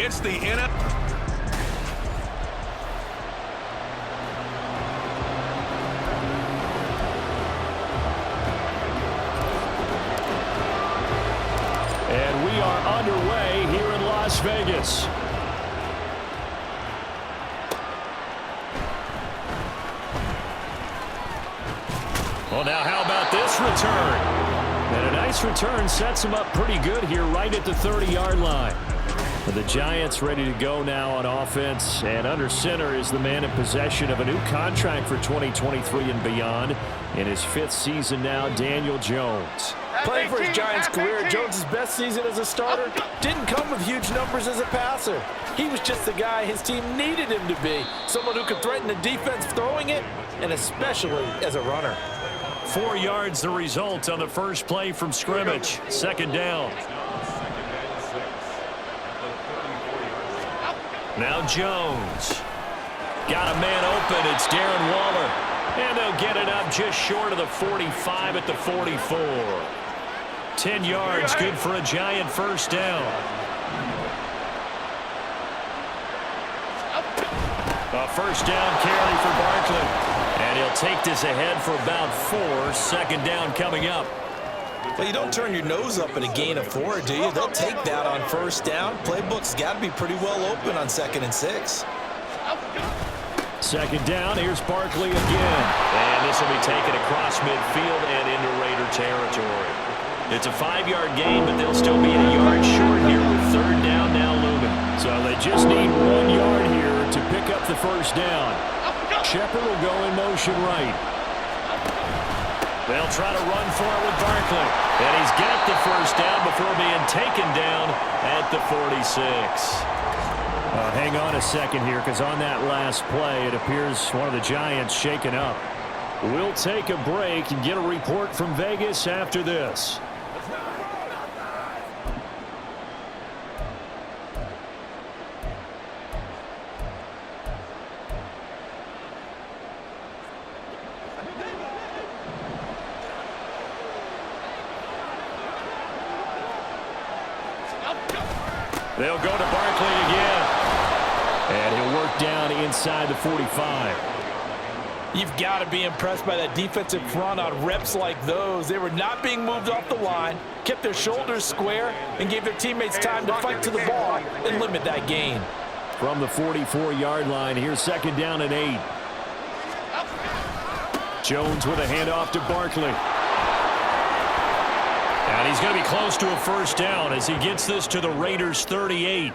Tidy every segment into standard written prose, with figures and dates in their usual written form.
It's the NFL. And we are underway here in Las Vegas. Well, now how about this return? And a nice return sets him up pretty good here right at the 30-yard line. The Giants ready to go now on offense, and under center is the man in possession of a new contract for 2023 and beyond. In his 5th season now, Daniel Jones. Playing for his Giants career, Jones' best season as a starter didn't come with huge numbers as a passer. He was just the guy his team needed him to be, someone who could threaten the defense throwing it, and especially as a runner. 4 yards the result on the first play from scrimmage. Second down. Now Jones. Got a man open. It's Darren Waller. And they'll get it up just short of the 45 at the 44. 10 yards, good for a Giant first down. A first down carry for Barkley. And he'll take this ahead for about 4. Second down coming up. Well, you don't turn your nose up at a gain of 4, do you? They'll take that on first down. Playbook's got to be pretty well open on 2nd and 6. Second down, here's Barkley again. And this will be taken across midfield and into Raider territory. It's a 5-yard gain, but they'll still be a yard short here with third down now looming. So they just need 1 yard here to pick up the first down. Shepard will go in motion right. They'll try to run for it with Barkley. And he's got the first down before being taken down at the 46. Hang on a second here, because on that last play, it appears one of the Giants shaken up. We'll take a break and get a report from Vegas after this. They'll go to Barkley again. And he'll work down inside the 45. You've got to be impressed by that defensive front on reps like those. They were not being moved off the line, kept their shoulders square, and gave their teammates time to fight to the ball and limit that gain. From the 44-yard line, here's second down and 8. Jones with a handoff to Barkley. And he's going to be close to a first down as he gets this to the Raiders' 38.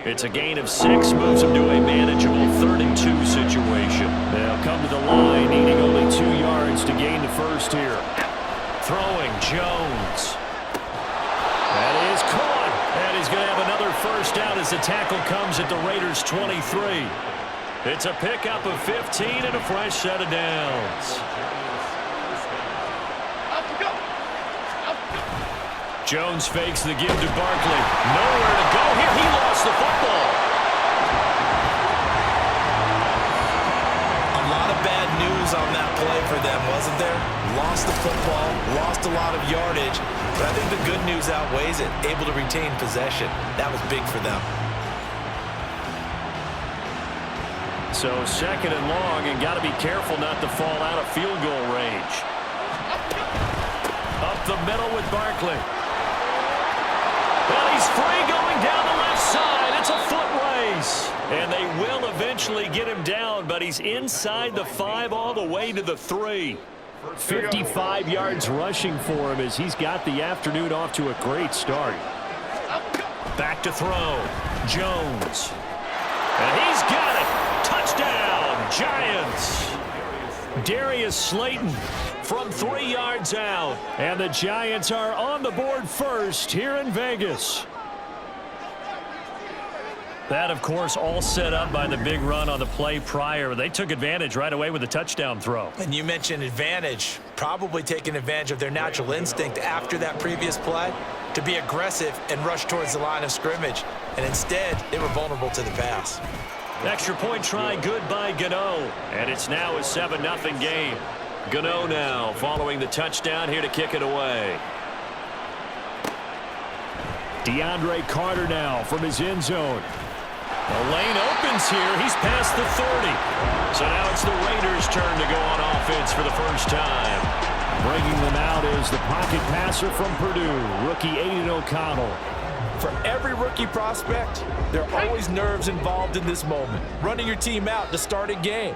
It's a gain of 6, moves him to a manageable 3rd and 2 situation. They'll come to the line, needing only 2 yards to gain the first here. Throwing, Jones. That is caught. And he's going to have another first down as the tackle comes at the Raiders' 23. It's a pickup of 15 and a fresh set of downs. Jones fakes the give to Barkley. Nowhere to go here. He lost the football. A lot of bad news on that play for them, wasn't there? Lost the football, lost a lot of yardage, but I think the good news outweighs it. Able to retain possession. That was big for them. So second and long, and got to be careful not to fall out of field goal range. Up the middle with Barkley. Well, he's free going down the left side. It's a foot race. And they will eventually get him down, but he's inside the 5 all the way to the 3. 55 yards rushing for him as he's got the afternoon off to a great start. Back to throw. Jones. And he's got it. Touchdown, Giants. Darius Slayton from 3 yards out. And the Giants are on the board first here in Vegas. That, of course, all set up by the big run on the play prior. They took advantage right away with a touchdown throw. And you mentioned advantage, probably taking advantage of their natural instinct after that previous play to be aggressive and rush towards the line of scrimmage. And instead, they were vulnerable to the pass. Extra point try good by Gano. And it's now a 7-0 game. Gano now following the touchdown here to kick it away. DeAndre Carter now from his end zone. The lane opens here. He's past the 30. So now it's the Raiders' turn to go on offense for the first time. Bringing them out is the pocket passer from Purdue, rookie Aiden O'Connell. For every rookie prospect, there are always nerves involved in this moment, running your team out to start a game.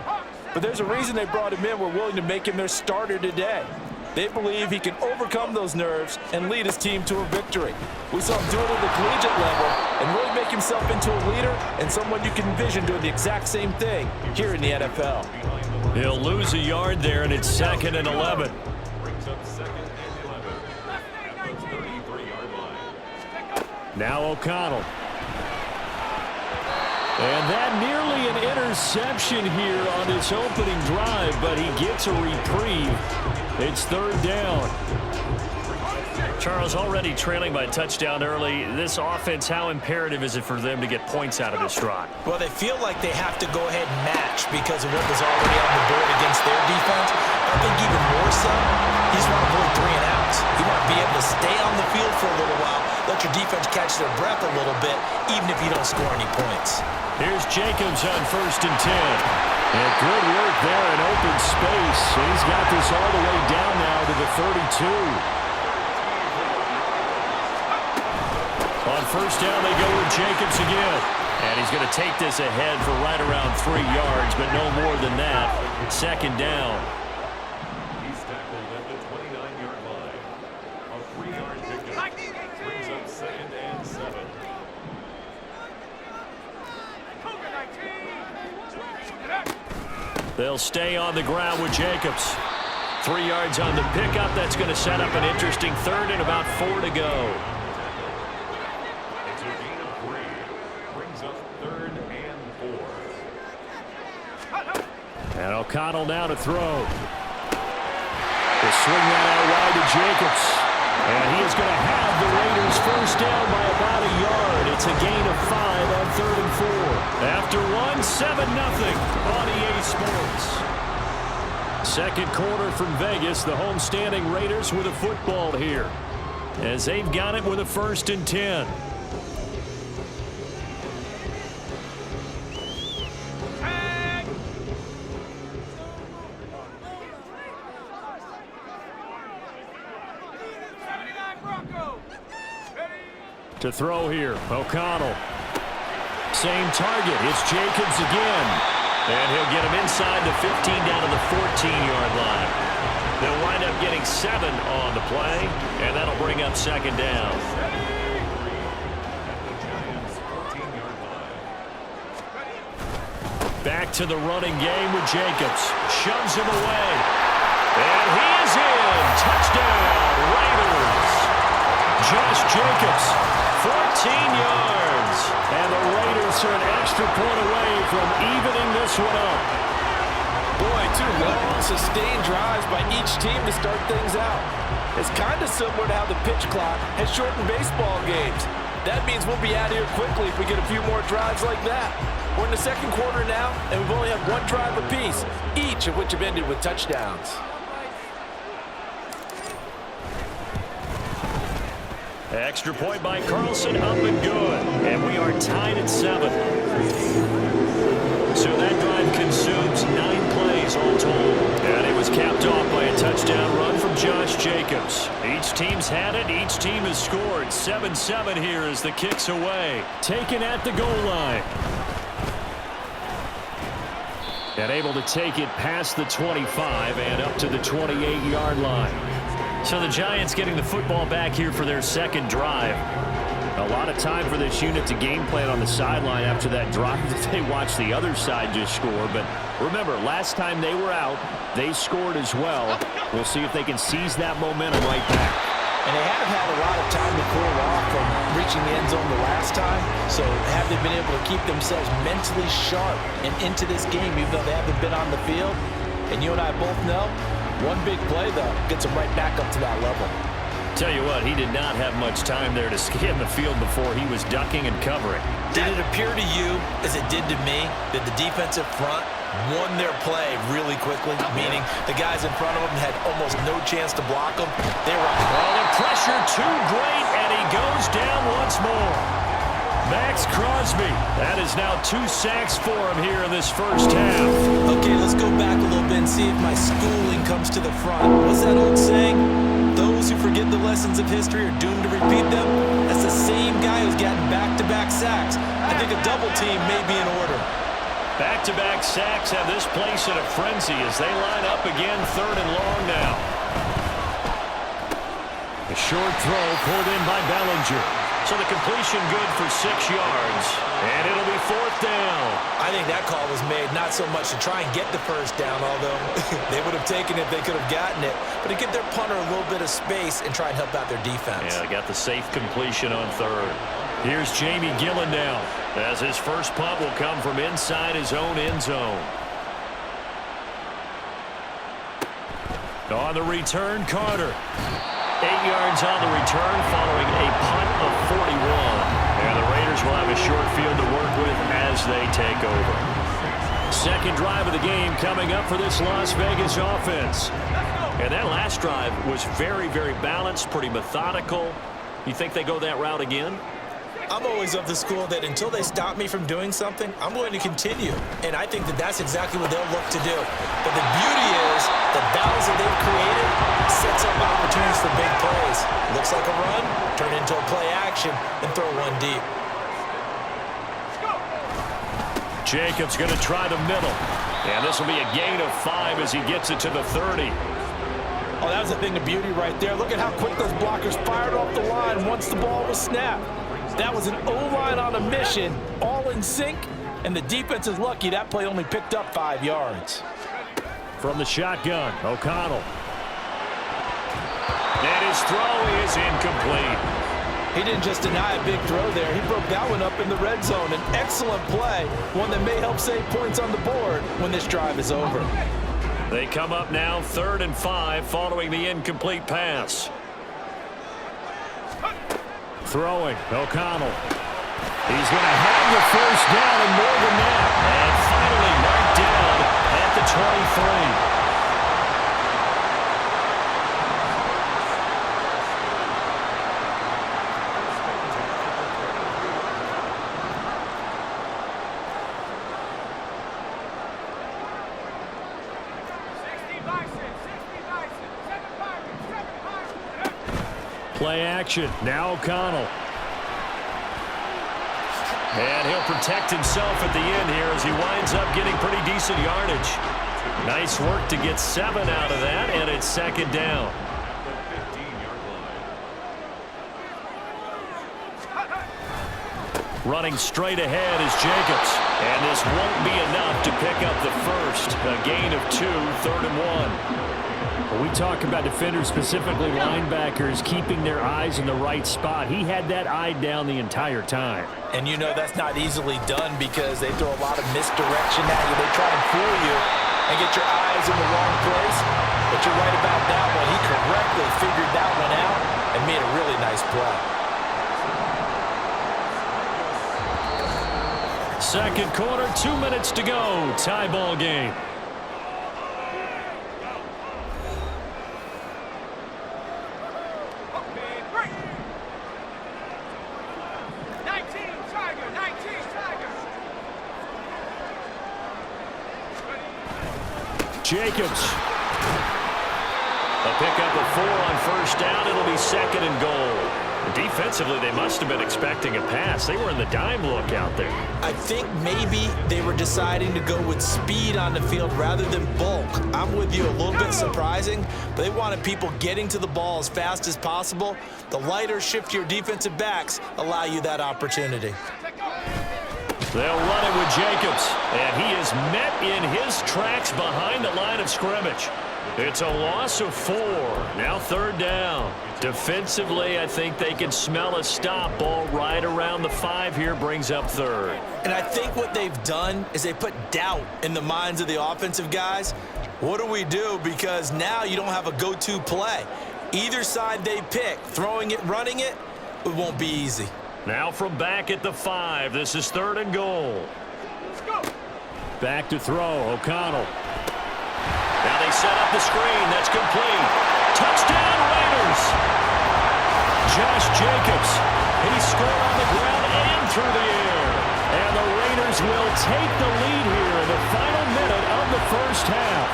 But there's a reason they brought him in. We're willing to make him their starter today. They believe he can overcome those nerves and lead his team to a victory. We saw him do it at the collegiate level and really make himself into a leader and someone you can envision doing the exact same thing here in the NFL. He'll lose a yard there, and it's 2nd and 11. Now O'Connell. And that nearly an interception here on his opening drive, but he gets a reprieve. It's 3rd down. Charles, already trailing by a touchdown early. This offense, how imperative is it for them to get points out of this drive? Well, they feel like they have to go ahead and match because of what was already on the board against their defense. I think even more so, you just want to avoid 3 and outs. You want to be able to stay on the field for a little while, let your defense catch their breath a little bit, even if you don't score any points. Here's Jacobs on 1st and 10. And good work there in open space. And he's got this all the way down now to the 32. On 1st down, they go with Jacobs again. And he's going to take this ahead for right around 3 yards, but no more than that. 2nd down. He's tackled at the 29-yard line. A 3-yard pickup brings up 2nd and 7. They'll stay on the ground with Jacobs. 3 yards on the pickup. That's going to set up an interesting 3rd and about 4 to go. It's a gain of 3. Brings up 3rd and 4. And O'Connell now to throw. They swing that out wide to Jacobs. And he is going to have the Raiders first down by about a yard. It's a gain of 5 on 3rd and 4. After 7-0 on EA Sports. Second quarter from Vegas. The homestanding Raiders with a football here, as they've got it with a 1st and 10. To throw here, O'Connell. Same target. It's Jacobs again. And he'll get him inside the 15 down to the 14-yard line. They'll wind up getting 7 on the play, and that'll bring up 2nd down. Back to the running game with Jacobs. Shoves him away. And he is in. Touchdown, Raiders. Josh Jacobs, 14 yards. And the Raiders are an extra point away from evening this one up. Boy, 2 long, sustained drives by each team to start things out. It's kind of similar to how the pitch clock has shortened baseball games. That means we'll be out of here quickly if we get a few more drives like that. We're in the second quarter now, and we've only had 1 drive apiece, each of which have ended with touchdowns. Extra point by Carlson, up and good. And we are tied at 7. So that drive consumes 9 plays all told. And it was capped off by a touchdown run from Josh Jacobs. Each team's had it. Each team has scored. 7-7 here as the kick's away. Taken at the goal line. And able to take it past the 25 and up to the 28-yard line. So the Giants getting the football back here for their second drive. A lot of time for this unit to game plan on the sideline after that drive that they watched the other side just score. But remember, last time they were out, they scored as well. We'll see if they can seize that momentum right back. And they haven't had a lot of time to cool off from reaching the end zone the last time. So have they been able to keep themselves mentally sharp and into this game, even though they haven't been on the field? And you and I both know, one big play, though, gets them right back up to that level. Tell you what, he did not have much time there to scan the field before he was ducking and covering. Did it appear to you, as it did to me, that the defensive front won their play really quickly? Meaning the guys in front of them had almost no chance to block them. They were well, the pressure too great, and he he goes down once more. Max Crosby. That is now 2 sacks for him here in this first half. Okay, let's go back a little bit and see if my schooling comes to the front. What's that old saying? Those who forget the lessons of history are doomed to repeat them. That's the same guy who's gotten back-to-back sacks. I think a double team may be in order. Back-to-back sacks have this place in a frenzy as they line up again, 3rd and long now. A short throw pulled in by Bellinger. So the completion good for 6 yards. And it'll be 4th down. I think that call was made not so much to try and get the first down, although they would have taken it if they could have gotten it, but to give their punter a little bit of space and try and help out their defense. Yeah, they got the safe completion on 3rd. Here's Jamie Gillen now, as his first punt will come from inside his own end zone. On the return, Carter. 8 yards on the return following a punt of 41. And the Raiders will have a short field to work with as they take over. Second drive of the game coming up for this Las Vegas offense. And that last drive was very, very balanced, pretty methodical. You think they go that route again? I'm always of the school that until they stop me from doing something, I'm going to continue. And I think that that's exactly what they'll look to do. But the beauty is the battles that they've created sets up opportunities for big plays. Looks like a run, turn into a play action, and throw one deep. Jacobs going to try the middle. And this will be a gain of 5 as he gets it to the 30. Oh, that was a thing of beauty right there. Look at how quick those blockers fired off the line once the ball was snapped. That was an O-line on a mission, all in sync, and the defense is lucky that play only picked up 5 yards. From the shotgun, O'Connell. And his throw is incomplete. He didn't just deny a big throw there. He broke that one up in the red zone. An excellent play, one that may help save points on the board when this drive is over. They come up now 3rd and 5 following the incomplete pass. Throwing, O'Connell. He's going to have the first down and more than that. And finally marked down at the 23. Play action. Now O'Connell. And he'll protect himself at the end here as he winds up getting pretty decent yardage. Nice work to get 7 out of that, and it's 2nd down. Running straight ahead is Jacobs. And this won't be enough to pick up the first. A gain of 2, 3rd and 1. We talk about defenders, specifically linebackers, keeping their eyes in the right spot. He had that eye down the entire time. And you know that's not easily done because they throw a lot of misdirection at you. They try and fool you and get your eyes in the wrong place. But you're right about that one. He correctly figured that one out and made a really nice play. Second quarter, 2 minutes to go. Tie ball game. Jacobs. A pickup of 4 on first down. It'll be 2nd and goal. Defensively, they must have been expecting a pass. They were in the dime look out there. I think maybe they were deciding to go with speed on the field rather than bulk. I'm with you, a little bit surprising, but they wanted people getting to the ball as fast as possible. The lighter, shiftier defensive backs allow you that opportunity. They'll run it with Jacobs, and he is met in his tracks behind the line of scrimmage. It's a loss of 4. Now 3rd down. Defensively, I think they can smell a stop. Ball right around the 5 here brings up 3rd. And I think what they've done is they put doubt in the minds of the offensive guys. What do we do? Because now you don't have a go-to play. Either side they pick, throwing it, running it, it won't be easy. Now from back at the 5, this is 3rd and goal. Let's go. Back to throw, O'Connell. Now they set up the screen, that's complete. Touchdown Raiders! Josh Jacobs. He scored on the ground and through the air. And the Raiders will take the lead here in the final minute of the first half.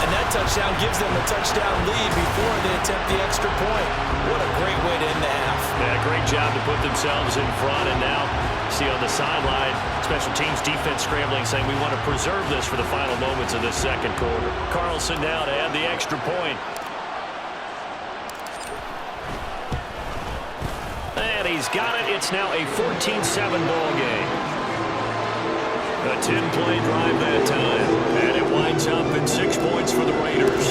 And that touchdown gives them a touchdown lead before they attempt the extra point. What a great way to end the half. Yeah, great job to put themselves in front. And now, see on the sideline, special teams defense scrambling, saying we want to preserve this for the final moments of this second quarter. Carlson now to add the extra point. And he's got it. It's now a 14-7 ball game. A 10-play drive that time. And it winds up in 6 points for the Raiders.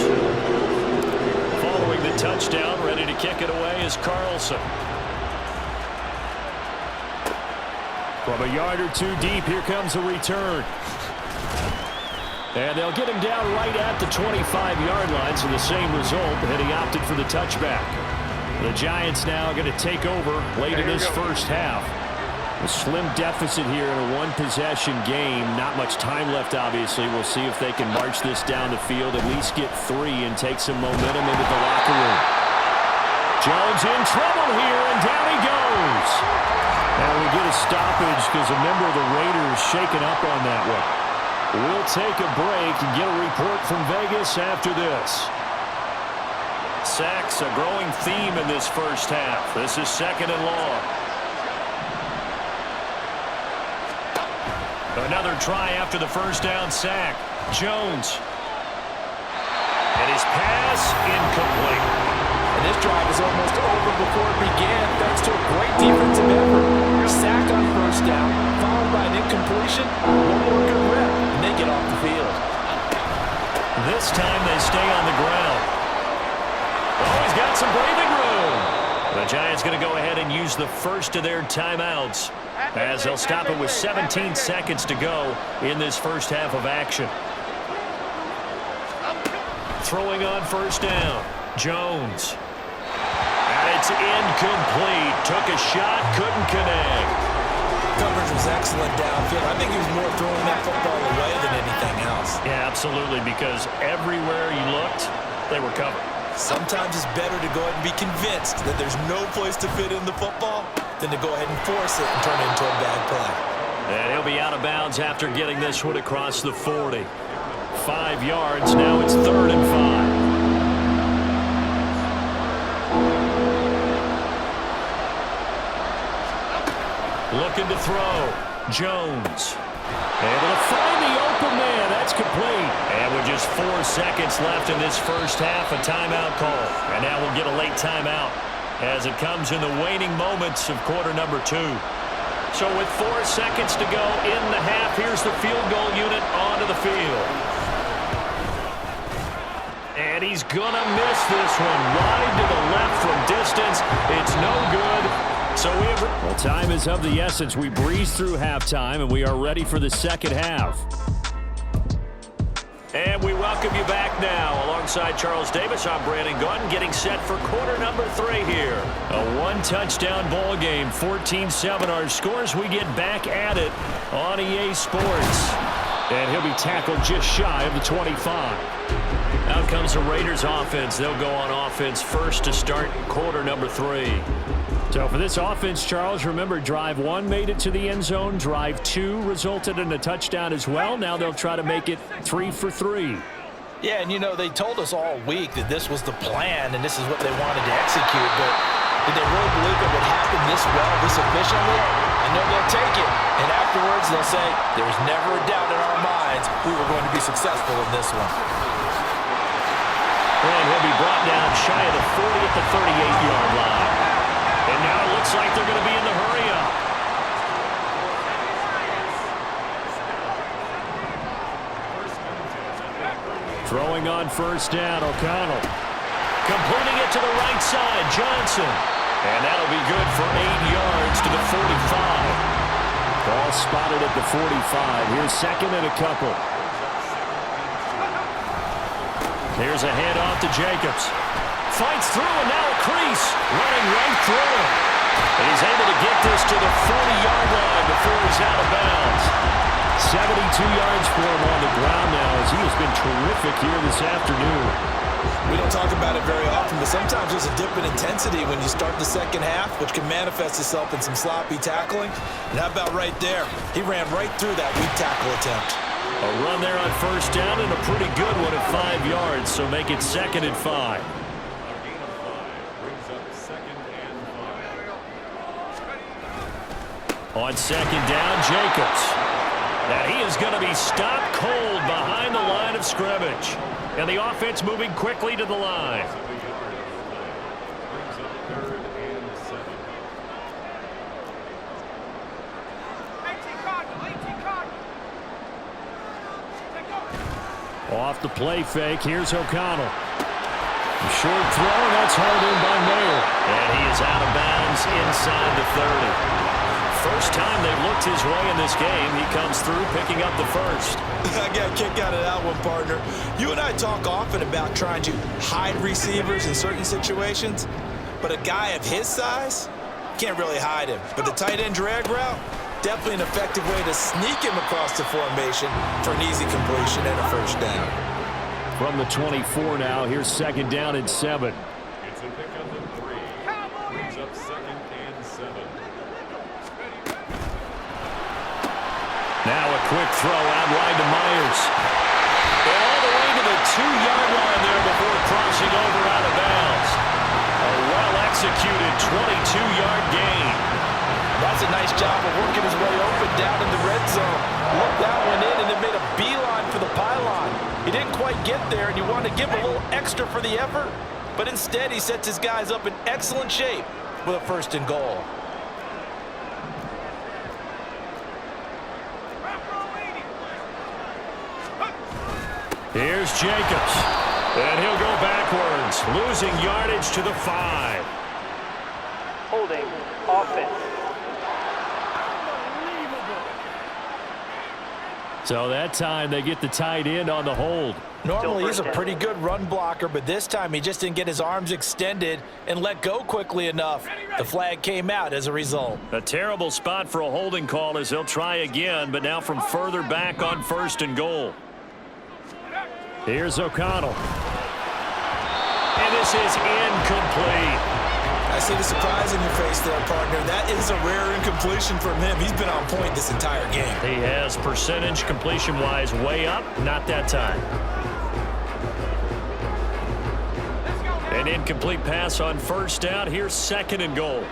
Following the touchdown, ready to kick it away is Carlson. From a yard or two deep, here comes a return. And they'll get him down right at the 25-yard line, so the same result, and he opted for the touchback. The Giants now going to take over late in this first half. A slim deficit here in a one-possession game. Not much time left, obviously. We'll see if they can march this down the field, at least get 3 and take some momentum into the locker room. Jones in trouble here, and down he goes. Now we get a stoppage because a member of the Raiders shaken up on that one. We'll take a break and get a report from Vegas after this. Sacks, a growing theme in this first half. This is 2nd and long. Another try after the first down sack. Jones. And his pass incomplete. And this drive is almost over before it began, thanks to a great defensive effort. Sack on first down, followed by an incompletion. One more good rep, and they get off the field. This time they stay on the ground. Oh, he's got some breathing room. The Giants going to go ahead and use the first of their timeouts, as they'll stop it with 17 seconds to go in this first half of action. Throwing on first down, Jones. And it's incomplete. Took a shot, couldn't connect. Coverage was excellent downfield. I think he was more throwing that football away than anything else. Yeah, absolutely, because everywhere he looked, they were covered. Sometimes it's better to go ahead and be convinced that there's no place to fit in the football than to go ahead and force it and turn it into a bad play. And he'll be out of bounds after getting this one across the 40. 5 yards. Now it's 3rd and 5. Looking to throw. Jones. Able to find the open man. That's complete. And with just 4 seconds left in this first half, a timeout call. And now we'll get a late timeout as it comes in the waning moments of quarter number 2. So with 4 seconds to go in the half, here's the field goal unit onto the field. And he's going to miss this one. Wide to the left from distance. It's no good. So well, time is of the essence. We breeze through halftime, and we are ready for the second half. And we welcome you back now. Alongside Charles Davis, I'm Brandon Gaudin, getting set for quarter number 3 here. A one-touchdown ball game, 14-7 our scores. We get back at it on EA Sports. And he'll be tackled just shy of the 25. Out comes the Raiders offense. They'll go on offense first to start quarter number 3. So for this offense, Charles, remember, drive 1 made it to the end zone. Drive 2 resulted in a touchdown as well. Now they'll try to make it 3 for 3. Yeah, and you know, they told us all week that this was the plan and this is what they wanted to execute, but did they really believe it would happen this well, this efficiently? I know they'll take it, and afterwards they'll say, there was never a doubt in our minds we were going to be successful in this one. And he'll be brought down shy of the 40 at the 38-yard line. And now it looks like they're going to be in the hurry-up. Throwing on first down, O'Connell. Completing it to the right side, Johnson. And that'll be good for 8 yards to the 45. Ball spotted at the 45. Here's 2nd and a couple. Here's a handoff to Jacobs. Fights through, and now a crease. Running right through it. And he's able to get this to the 40-yard line before he's out of bounds. 72 yards for him on the ground now, as he has been terrific here this afternoon. We don't talk about it very often, but sometimes there's a dip in intensity when you start the second half, which can manifest itself in some sloppy tackling. And how about right there? He ran right through that weak tackle attempt. A run there on first down and a pretty good one at 5 yards, so make it 2nd and 5. On 2nd down, Jacobs. And he is going to be stopped cold behind the line of scrimmage. And the offense moving quickly to the line. Off the play fake, here's O'Connell. A short throw, that's hauled in by Mayer. And he is out of bounds inside the 30. First time they've looked his way in this game, he comes through picking up the first. I got a kick out of that one, partner. You and I talk often about trying to hide receivers in certain situations, but a guy of his size can't really hide him. But the tight end drag route, definitely an effective way to sneak him across the formation for an easy completion and a first down. From the 24 now, here's 2nd down and 7. It's a pickup of 3. Brings up 2nd and 7. Now a quick throw out wide to Myers. All the way to the 2-yard line there before crossing over out of bounds. A well-executed 22-yard gain. That's a nice job of working his way open down in the red zone. Looked that one in and then made a beeline for the pylon. He didn't quite get there, and you want to give him a little extra for the effort, but instead he sets his guys up in excellent shape with a 1st and goal. Here's Jacobs. And he'll go backwards, losing yardage to the 5. Holding offense. So that time they get the tight end on the hold. Normally he's a pretty good run blocker, but this time he just didn't get his arms extended and let go quickly enough. The flag came out as a result. A terrible spot for a holding call as they'll try again, but now from further back on 1st and goal. Here's O'Connell. And this is incomplete. I see the surprise in your face there, partner. That is a rare incompletion from him. He's been on point this entire game. He has percentage completion-wise way up, not that time. An incomplete pass on first down. Here's 2nd and goal.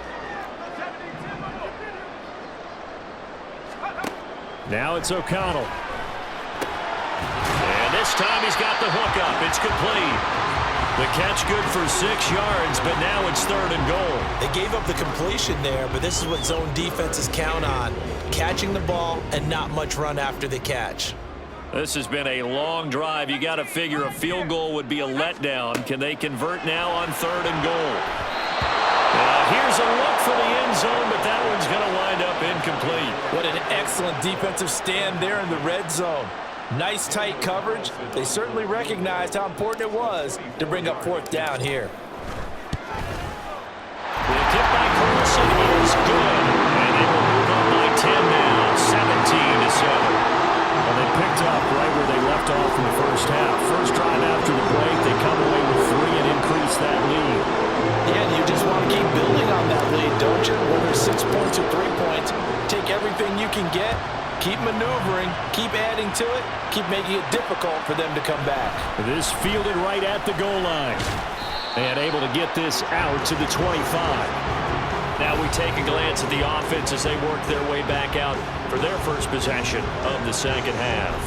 Now it's O'Connell. And this time he's got the hook up. It's complete. The catch good for 6 yards, but now it's 3rd and goal. They gave up the completion there, but this is what zone defenses count on. Catching the ball and not much run after the catch. This has been a long drive. You got to figure a field goal would be a letdown. Can they convert now on 3rd and goal? Here's a look for the end zone, but that one's going to wind up incomplete. What an excellent defensive stand there in the red zone. Nice tight coverage. They certainly recognized how important it was to bring up 4th down here. The tip by Carlson is good. And they will move up by 10 now, 17-7. Well, they picked up right where they left off in the first half. First drive after the break, they come away with 3 and increase that lead. Yeah, and you just want to keep building on that lead, don't you? Whether it's 6 points or 3 points, take everything you can get. Keep maneuvering, keep adding to it, keep making it difficult for them to come back. This fielded right at the goal line. And able to get this out to the 25. Now we take a glance at the offense as they work their way back out for their first possession of the second half.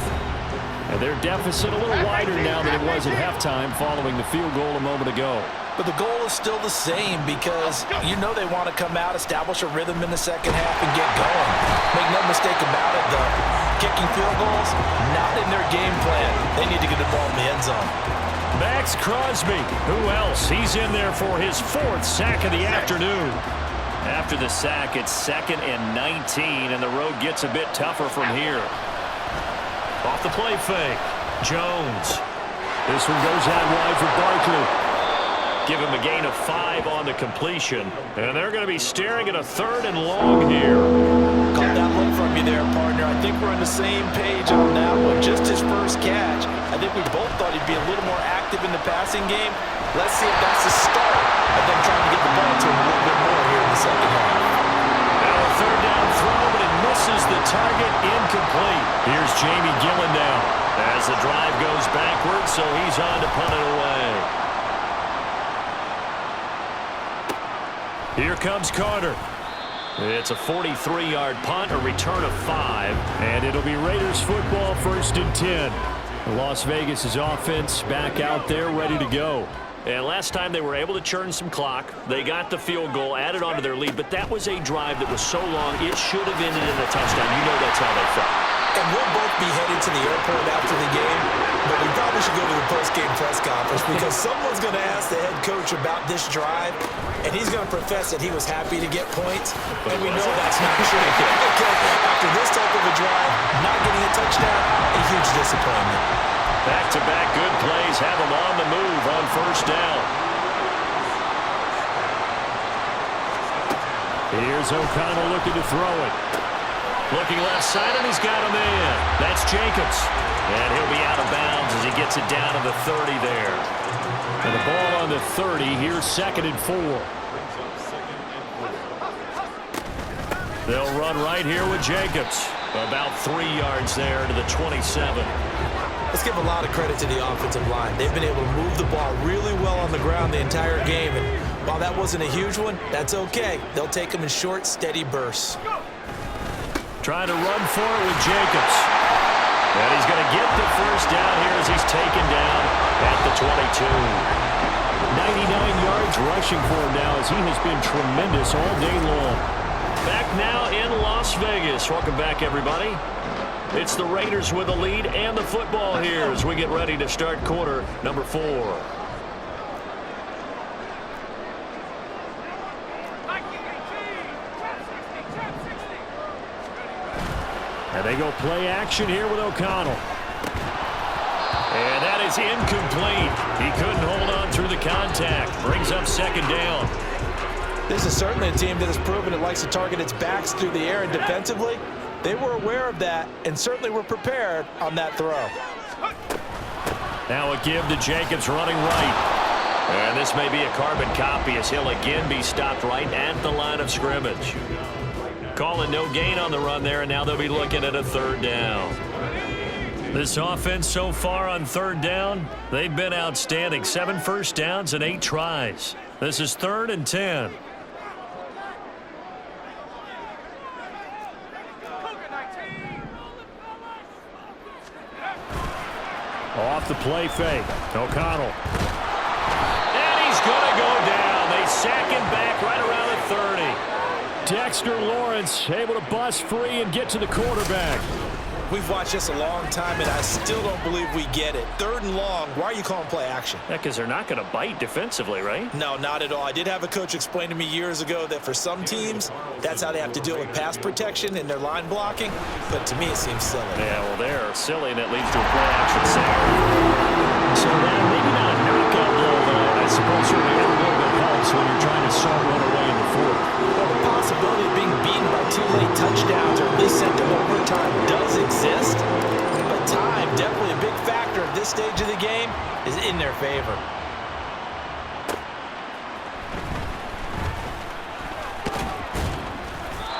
And their deficit a little wider now than it was at halftime following the field goal a moment ago. But the goal is still the same because you know they want to come out, establish a rhythm in the second half, and get going. Make no mistake about it, though. Kicking field goals, not in their game plan. They need to get the ball in the end zone. Max Crosby. Who else? He's in there for his 4th sack of the afternoon. After the sack, it's 2nd and 19, and the road gets a bit tougher from here. Off the play fake. Jones. This one goes out wide for Barkley. Give him a gain of 5 on the completion. And they're going to be staring at a 3rd and long here. Caught that look from you you there, partner. I think we're on the same page on that one. Just his first catch. I think we both thought he'd be a little more active in the passing game. Let's see if that's the start of them trying to get the ball to him a little bit more here in the second half. Now a third down throw, but it misses the target, incomplete. Here's Jamie Gillen now as the drive goes backwards, so he's on to punt it away. Here comes Carter. It's a 43-yard punt, a return of 5, and it'll be Raiders football, 1st and 10. Las Vegas' offense back out there ready to go. And last time they were able to churn some clock. They got the field goal, added on to their lead, but that was a drive that was so long it should have ended in a touchdown. You know that's how they felt. And we'll both be headed to the airport after the game, but we probably should go to the post-game press conference because someone's going to ask the head coach about this drive, and he's going to profess that he was happy to get points, and we know that's not true. Okay, after this type of a drive, not getting a touchdown, a huge disappointment. Back-to-back good plays have them on the move on 1st down. Here's O'Connell looking to throw it. Looking left side, and he's got him in. That's Jacobs. And he'll be out of bounds as he gets it down to the 30 there. And the ball on the 30. Here's 2nd and 4. They'll run right here with Jacobs. About 3 yards there to the 27. Let's give a lot of credit to the offensive line. They've been able to move the ball really well on the ground the entire game. And while that wasn't a huge one, that's okay. They'll take them in short, steady bursts. Trying to run for it with Jacobs. And he's going to get the 1st down here as he's taken down at the 22. 99 yards rushing for him now as he has been tremendous all day long. Back now in Las Vegas. Welcome back, everybody. It's the Raiders with the lead and the football here as we get ready to start quarter number 4. And they go play action here with O'Connell. And that is incomplete. He couldn't hold on through the contact. Brings up 2nd down. This is certainly a team that has proven it likes to target its backs through the air, and defensively, they were aware of that and certainly were prepared on that throw. Now a give to Jacobs running right. And this may be a carbon copy as he'll again be stopped right at the line of scrimmage. Calling no gain on the run there, and now they'll be looking at a 3rd down. This offense so far on 3rd down, they've been outstanding. 7 first downs and 8 tries. This is 3rd and 10. Off the play fake. O'Connell. And he's going to go down. They sack him back right around the 30. Dexter Lawrence able to bust free and get to the quarterback. We've watched this a long time, and I still don't believe we get it. 3rd and long. Why are you calling play action? Yeah, because they're not going to bite defensively, right? No, not at all. I did have a coach explain to me years ago that for some teams, that's how they have to deal with pass protection and their line blocking. But to me, it seems silly. Yeah, well, they're silly, and it leads to a play action sack. So that maybe not a knockout blow, but I suppose certainly every little bit helps when you're trying to start one away in the 4th. Well, the possibility of being beaten by 2 late touchdowns or at least sent to overtime does exist, but time, definitely a big factor at this stage of the game, is in their favor.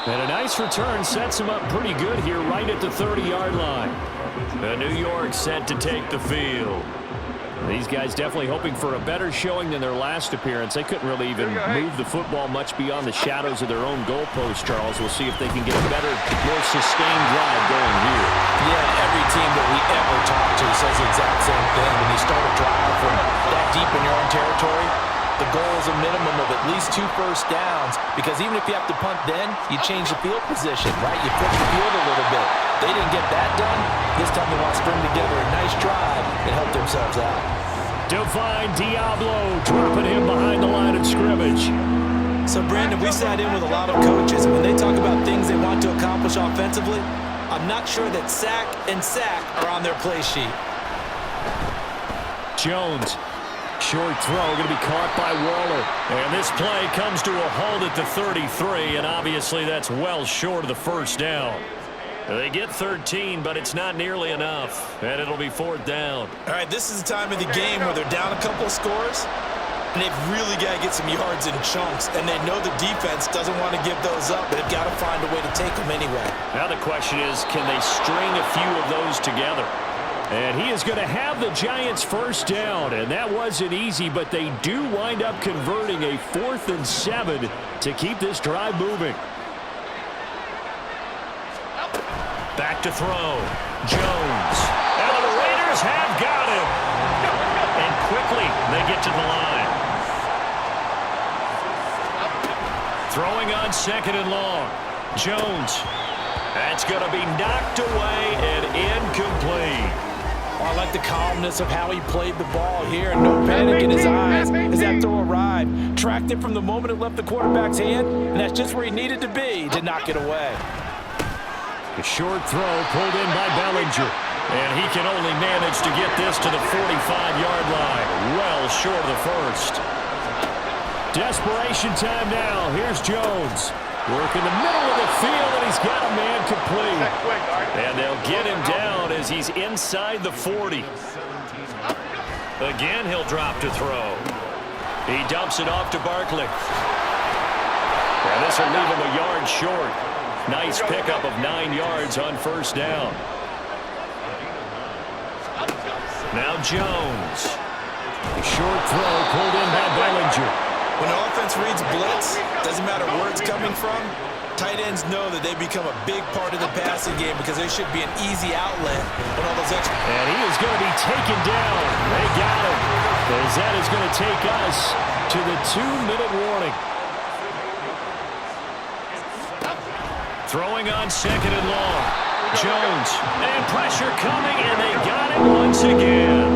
And a nice return sets him up pretty good here right at the 30-yard line. New York set to take the field. These guys definitely hoping for a better showing than their last appearance. They couldn't really even move the football much beyond the shadows of their own goalpost, Charles. We'll see if they can get a better, more sustained drive going here. Yeah, every team that we ever talk to says the exact same thing. When you start a drive from that deep in your own territory, the goal is a minimum of at least 2 first downs, because even if you have to punt then, you change the field position, right? You flip the field a little bit. They didn't get that done. This time they want to string together a nice drive and help themselves out. Divine Diablo dropping him behind the line of scrimmage. So, Brandon, we sat in with a lot of coaches, and when they talk about things they want to accomplish offensively, I'm not sure that sack and sack are on their play sheet. Jones. Short throw going to be caught by Waller. And this play comes to a halt at the 33, and obviously that's well short of the 1st down. They get 13, but it's not nearly enough, and it'll be 4th down. All right, this is the time of the game where they're down a couple of scores, and they've really got to get some yards in chunks, and they know the defense doesn't want to give those up, but they've got to find a way to take them anyway. Now the question is, can they string a few of those together? And he is going to have the Giants first down, and that wasn't easy, but they do wind up converting a 4th and 7 to keep this drive moving. Back to throw. Jones. And the Raiders have got him. And quickly they get to the line. Throwing on 2nd and long. Jones. That's going to be knocked away and incomplete. Oh, I like the calmness of how he played the ball here, and no panic in his eyes as that throw arrived. Tracked it from the moment it left the quarterback's hand, and that's just where he needed to be to knock it away. A short throw pulled in by Bellinger. And he can only manage to get this to the 45-yard line. Well short of the first. Desperation time now. Here's Jones. Working the middle of the field, and he's got a man complete. And they'll get him down as he's inside the 40. Again, he'll drop to throw. He dumps it off to Barkley. And this will leave him a yard short. Nice pickup of 9 yards on first down. Now Jones. A short throw pulled in by Bellinger. When an offense reads blitz, doesn't matter where it's coming from, tight ends know that they become a big part of the passing game because there should be an easy outlet on all those extra. And he is going to be taken down. They got him. As that is going to take us to the 2-minute warning. Throwing on 2nd and long. Jones. And pressure coming, and they got it once again.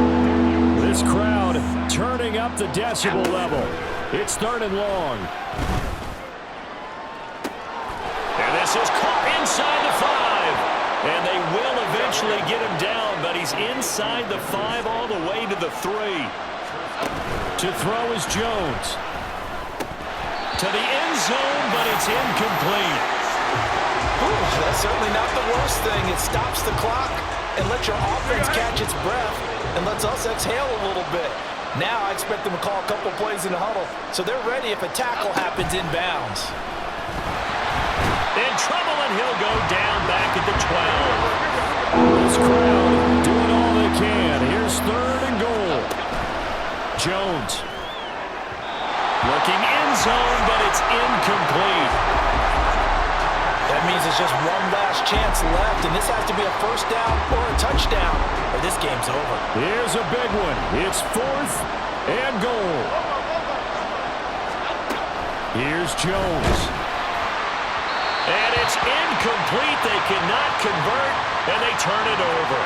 This crowd turning up the decibel level. It's 3rd and long. And this is caught inside the 5. And they will eventually get him down, but he's inside the 5 all the way to the 3. To throw is Jones. To the end zone, but it's incomplete. Ooh, that's certainly not the worst thing. It stops the clock and lets your offense catch its breath and lets us exhale a little bit. Now I expect them to call a couple plays in the huddle, so they're ready if a tackle happens inbounds. In trouble, and he'll go down back at the 12. This crowd doing all they can. Here's 3rd and goal. Jones. Looking end zone, but it's incomplete. That means there's just one last chance left, and this has to be a first down or a touchdown, or this game's over. Here's a big one. It's 4th and goal. Here's Jones. And it's incomplete. They cannot convert, and they turn it over.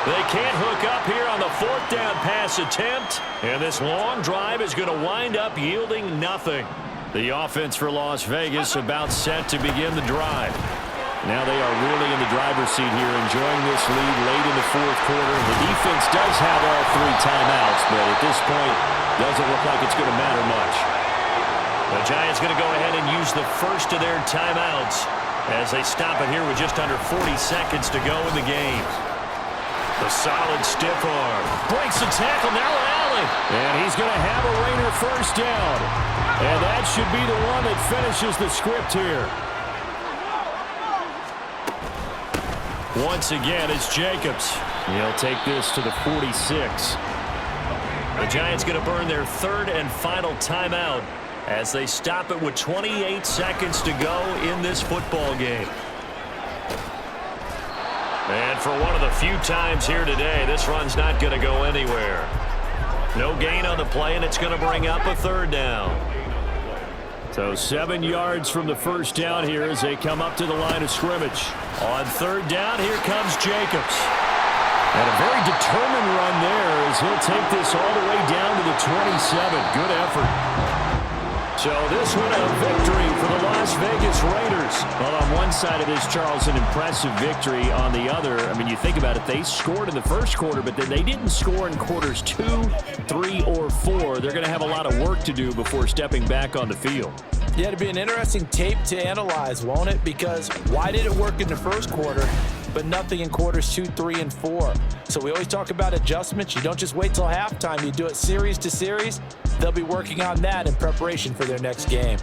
They can't hook up here on the 4th down pass attempt, and this long drive is going to wind up yielding nothing. The offense for Las Vegas about set to begin the drive. Now they are really in the driver's seat here, enjoying this lead late in the 4th quarter. The defense does have all 3 timeouts, but at this point, doesn't look like it's going to matter much. The Giants going to go ahead and use the first of their timeouts as they stop it here with just under 40 seconds to go in the game. The solid stiff arm. Breaks the tackle, now Allen. And he's going to have a Raider first down. And that should be the one that finishes the script here. Once again, it's Jacobs. He'll take this to the 46. The Giants going to burn their 3rd and final timeout as they stop it with 28 seconds to go in this football game. And for one of the few times here today, this run's not going to go anywhere. No gain on the play, and it's going to bring up a 3rd down. So 7 yards from the first down here as they come up to the line of scrimmage. On 3rd down, here comes Jacobs. And a very determined run there as he'll take this all the way down to the 27. Good effort. So this one a victory for the Las Vegas Raiders. Well, on one side of this, Charles, an impressive victory. On the other, I mean, you think about it, they scored in the first quarter, but then they didn't score in quarters 2, 3, or 4. They're going to have a lot of work to do before stepping back on the field. Yeah, it'll be an interesting tape to analyze, won't it? Because why did it work in the first quarter, but nothing in quarters 2, 3, and 4? So we always talk about adjustments. You don't just wait till halftime. You do it series to series. They'll be working on that in preparation for their next game.